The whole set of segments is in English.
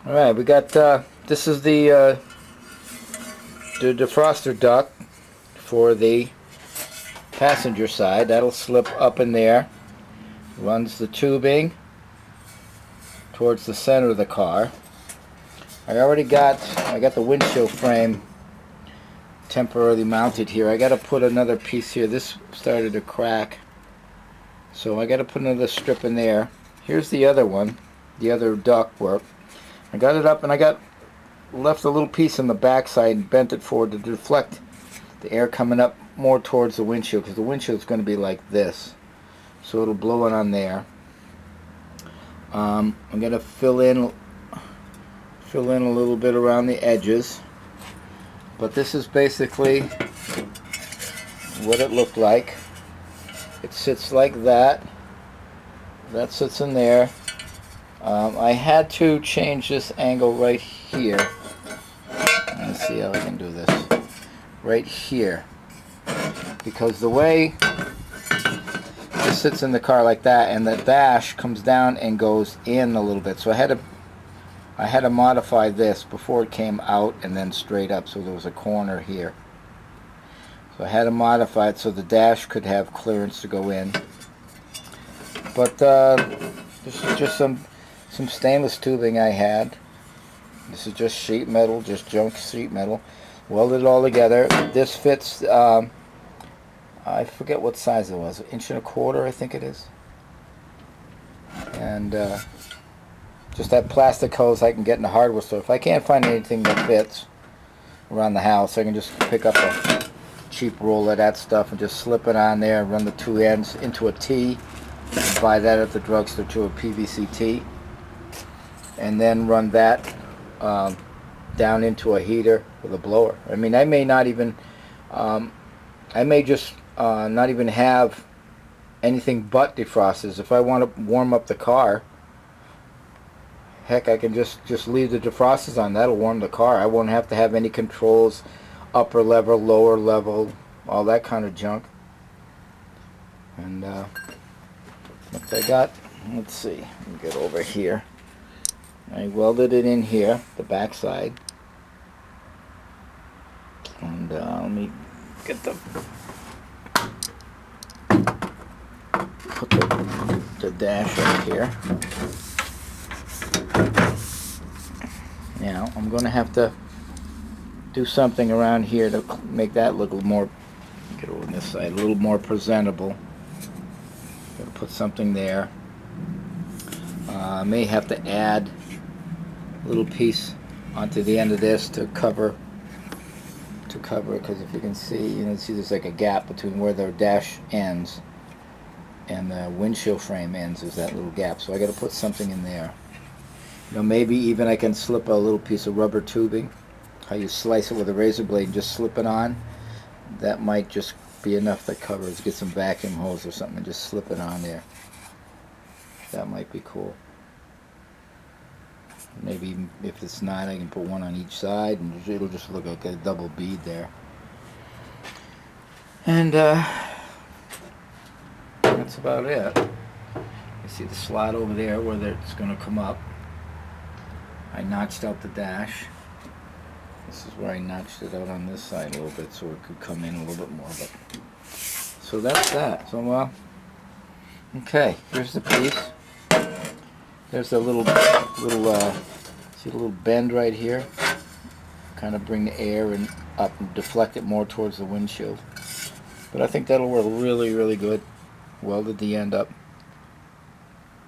All right, we got this is the defroster duct for the passenger side. That'll slip up in there. Runs the tubing towards the center of the car. I got the windshield frame temporarily mounted here. I got to put another piece here. This started to crack, so I got to put another strip in there. Here's the other one, the other duct work. I got it up, and I left a little piece on the back side and bent it forward to deflect the air coming up more towards the windshield, because the windshield is going to be like this, so it'll blow it on there. I'm going to fill in a little bit around the edges, but this is basically what it looked like. It sits like that. That sits in there. I had to change this angle right here. Let's see how I can do this. Right here. Because the way this sits in the car like that, and the dash comes down and goes in a little bit. So I had to modify this before it came out and then straight up, so there was a corner here. So I had to modify it so the dash could have clearance to go in. But this is just some stainless tubing I had. This is just sheet metal, just junk sheet metal. Welded it all together. This fits, I forget what size it was, 1.25 inches I think it is. And just that plastic hose I can get in the hardware store. If I can't find anything that fits around the house, I can just pick up a cheap roll of that stuff and just slip it on there and run the two ends into a T. You can buy that at the drugstore, to a PVC T. And then run that down into a heater with a blower. I mean, I may not even, I may just not even have anything but defrosters. If I want to warm up the car, heck, I can just leave the defrosters on. That'll warm the car. I won't have to have any controls, upper level, lower level, all that kind of junk. And what I got, let's see, let me get over here. I welded it in here, the back side. And let me get put the dash up here. Now I'm going to have to do something around here to make that look a little more, get over this side, a little more presentable. Got to put something there. I may have to add a little piece onto the end of this to cover it, because if you can see, there's like a gap between where the dash ends and the windshield frame ends. There's that little gap, so I got to put something in there. Maybe even I can slip a little piece of rubber tubing. How you slice it with a razor blade and just slip it on. That might just be enough to cover it. Get some vacuum hose or something and just slip it on there. That might be cool. Maybe if it's not, I can put one on each side and it'll just look like a double bead there. And that's about it. You see the slot over there where it's going to come up. I notched out the dash. This is where I notched it out on this side a little bit so it could come in a little bit more. But so that's that. So okay, here's the piece. There's a little see the little bend right here. Kind of bring the air up and deflect it more towards the windshield. But I think that'll work really, really good. Welded the end up.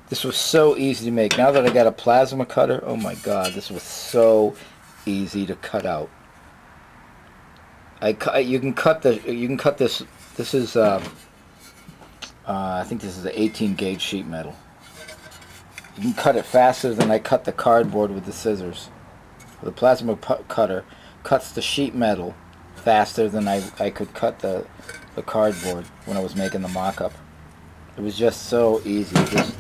This was so easy to make. Now that I got a plasma cutter, oh my God, this was so easy to cut out. You can cut this. This is I think this is an 18 gauge sheet metal. You can cut it faster than I cut the cardboard with the scissors. The plasma cutter cuts the sheet metal faster than I could cut the cardboard when I was making the mock-up. It was just so easy. Just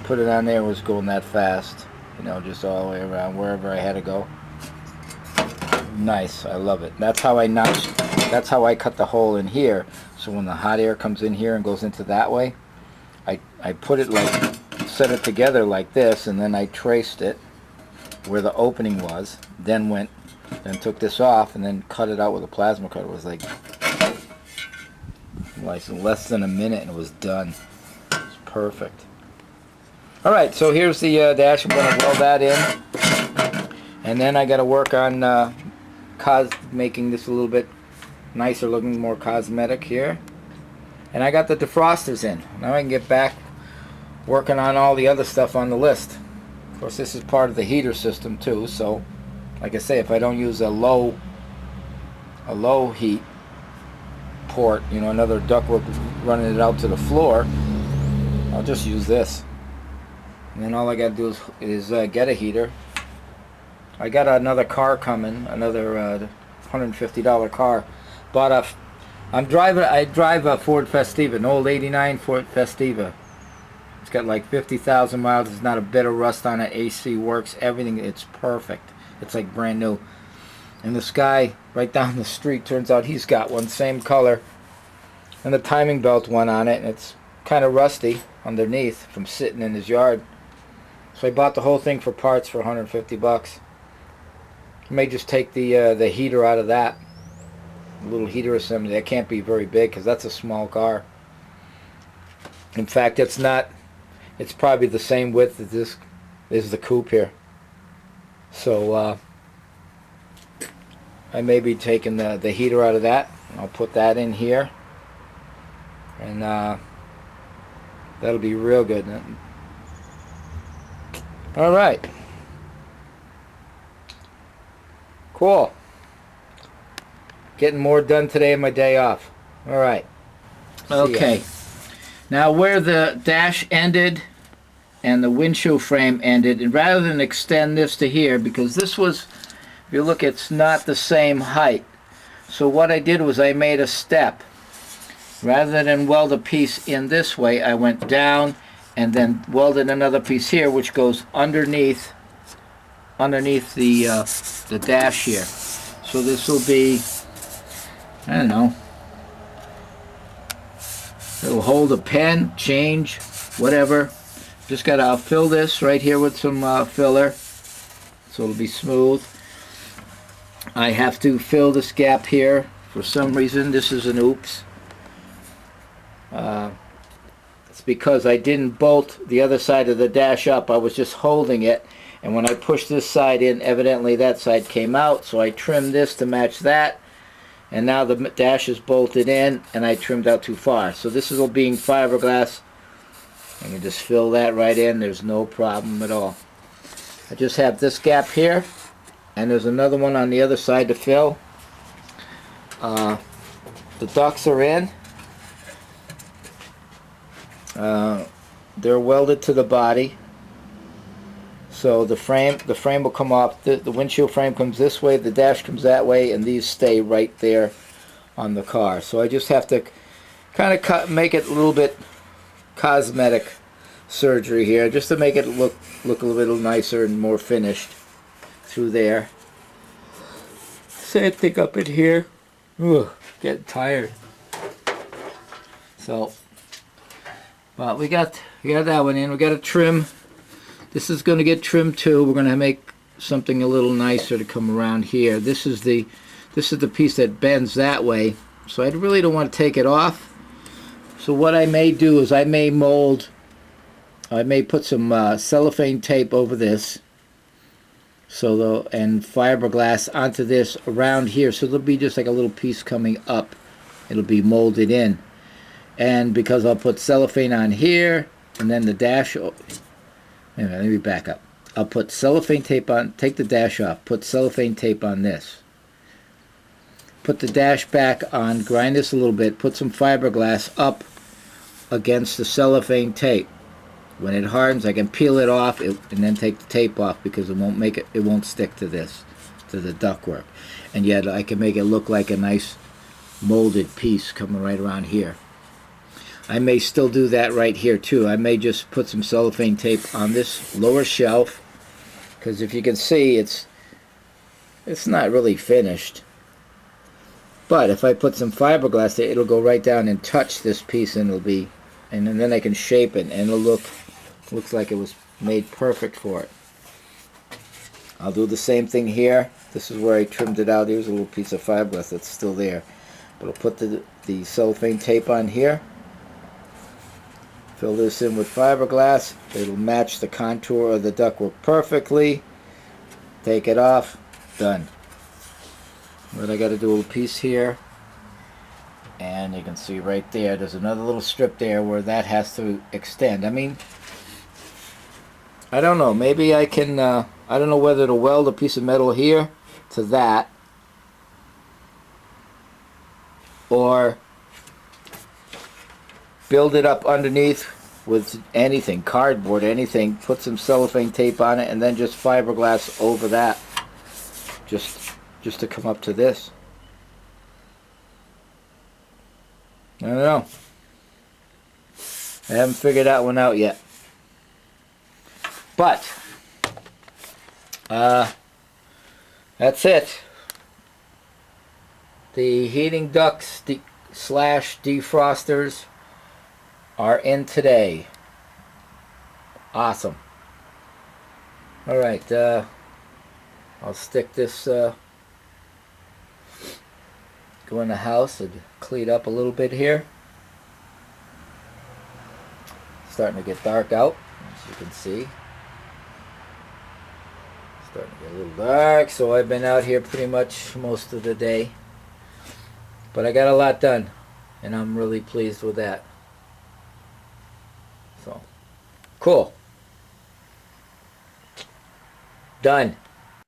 put it on there, it was going that fast. Just all the way around wherever I had to go. Nice, I love it. That's how I notched. That's how I cut the hole in here. So when the hot air comes in here and goes into that way, I put it like, set it together like this, and then I traced it where the opening was, then went and took this off and then cut it out with a plasma cutter. It was like less than a minute and it was done. It was perfect. Alright, so here's the dash. I'm going to weld that in. And then I got to work on making this a little bit nicer looking, more cosmetic here. And I got the defrosters in. Now I can get back working on all the other stuff on the list. Of course, this is part of the heater system too, so like I say, if I don't use a low heat port, you know, another ductwork running it out to the floor, I'll just use this. And then all I gotta do is get a heater. I got another car coming, another $150 car. I drive a Ford Festiva, an old '89 Ford Festiva. It's got like 50,000 miles. There's not a bit of rust on it. AC works, everything. It's perfect. It's like brand new. And this guy right down the street, turns out he's got one, same color, and the timing belt went on it, and it's kind of rusty underneath from sitting in his yard. So I bought the whole thing for parts for 150 bucks. I may just take the heater out of that. A little heater assembly. That can't be very big because that's a small car. In fact, it's not. It's probably the same width as this is the coupe here. So I may be taking the heater out of that. I'll put that in here, and that'll be real good. All right. Cool. Getting more done today on my day off. All right. Okay. Now where the dash ended and the windshield frame ended, and rather than extend this to here, because this was, if you look, it's not the same height. So what I did was I made a step. Rather than weld a piece in this way, I went down and then welded another piece here, which goes underneath the dash here. So this will be, I don't know, it'll hold a pen, change, whatever. Just gotta fill this right here with some filler, so it'll be smooth. I have to fill this gap here for some reason. This is an oops. It's because I didn't bolt the other side of the dash up. I was just holding it, and when I pushed this side in, evidently that side came out, so I trimmed this to match that. And now the dash is bolted in, and I trimmed out too far. So this is all being fiberglass. I can just fill that right in. There's no problem at all. I just have this gap here, and there's another one on the other side to fill. The ducts are in. They're welded to the body. So the frame will come off. The windshield frame comes this way, the dash comes that way, and these stay right there on the car. So I just have to kind of make it a little bit cosmetic surgery here, just to make it look a little nicer and more finished through there. Same thing up in here. Ooh, getting tired. So, but we got that one in. We got to trim. This is going to get trimmed too. We're going to make something a little nicer to come around here. This is the piece that bends that way. So I really don't want to take it off. So what I may do is I may put some cellophane tape over this, and fiberglass onto this around here. So there'll be just like a little piece coming up. It'll be molded in. And because I'll put cellophane on here, and then the dash. Anyway, let me back up. I'll put cellophane tape on, take the dash off, put cellophane tape on this. Put the dash back on, grind this a little bit, put some fiberglass up against the cellophane tape. When it hardens, I can peel it off and then take the tape off, because it won't stick to this, to the ductwork. And yet I can make it look like a nice molded piece coming right around here. I may still do that right here too. I may just put some cellophane tape on this lower shelf, because if you can see, it's not really finished. But if I put some fiberglass there, it'll go right down and touch this piece, and then I can shape it, and it'll looks like it was made perfect for it. I'll do the same thing here. This is where I trimmed it out. Here's a little piece of fiberglass that's still there. But I'll put the cellophane tape on here. Fill this in with fiberglass. It'll match the contour of the ductwork perfectly. Take it off. Done. Then I got to do a little piece here. And you can see right there, there's another little strip there where that has to extend. I mean, I don't know. Maybe I can, I don't know whether to weld a piece of metal here to that, or build it up underneath with anything, cardboard, anything, put some cellophane tape on it, and then just fiberglass over that, just to come up to this. I don't know. I haven't figured that one out yet. But that's it. The heating ducts slash defrosters are in today. Awesome. Alright, I'll stick this, go in the house and clean up a little bit here. Starting to get dark out, as you can see. Starting to get a little dark, so I've been out here pretty much most of the day. But I got a lot done, and I'm really pleased with that. So, cool. Done.